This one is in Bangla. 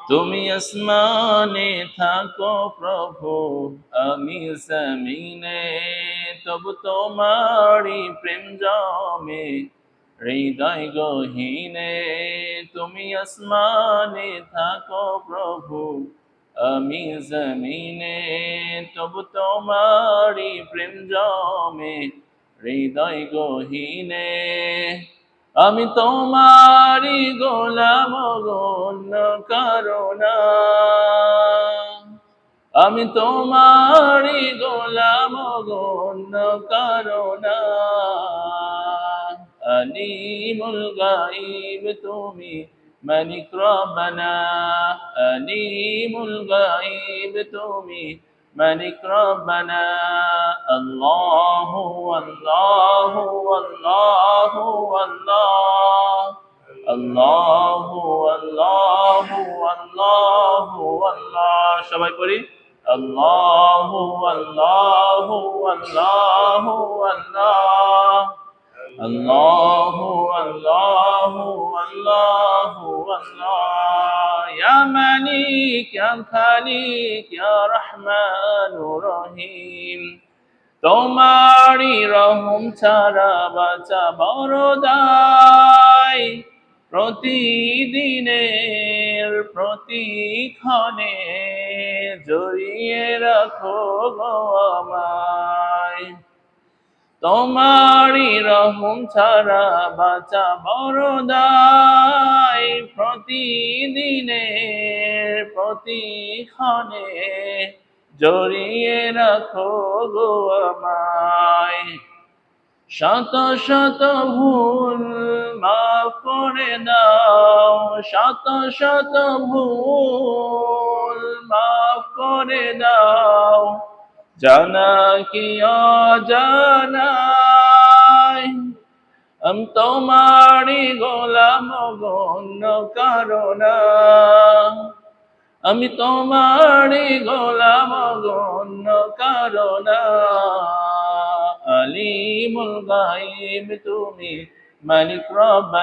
তুমি আসমানে থাকো প্রভু, আমি জমিনে, তবু তোমারি প্রেম জমে হৃদয় গহীনে। তুমি আসমানে থাকো প্রভু, আমি জমিনে, তবু তোমারি প্রেম জমে হৃদয় গহীনে। আমি তোমারি গোলাম গো, অন্য কারো না। আমি তোমারি গোলাম গো, অন্য কারো না। আলিমুল গায়ব তুমি, মালিক রব্বানা। আলিমুল গায়ব তুমি, মালিক রব্বানা। আল্লাহু আল্লাহু আল্লাহু আল্লাহ। আল্লাহু আল্লাহু আল্লাহু আল্লাহ। সবাই পড়ি আল্লাহু আল্লাহু আল্লাহু আল্লাহ। আল্লাহু আল্লাহু আল্লাহু আল্লাহ। ইয়া মালিক ইয়া খালিক ইয়া রহমানুর রহিম। তোমারি রহম ছাড়া বাঁচা বড় দায়। প্রতিদিনের প্রতিক্ষণে জড়িয়ে রাখো গো আমায়। তোমারি রহম ছাড়া বাঁচা বড় দায়। প্রতিদিনের প্রতিক্ষণে জড়িয়ে রাখো গো আমায়। শত শত ভুল মাফ করে দাও, শত শত ভুল মাফ করে দাও, জানা কি অজানায়। আমি তোমারি গোলাম গো, অন্য কারো না। আমি তোমারি গোলাম গো, অন্য কারো না। আলিমুল গায়ব তুমি, মালিক রব্বানা।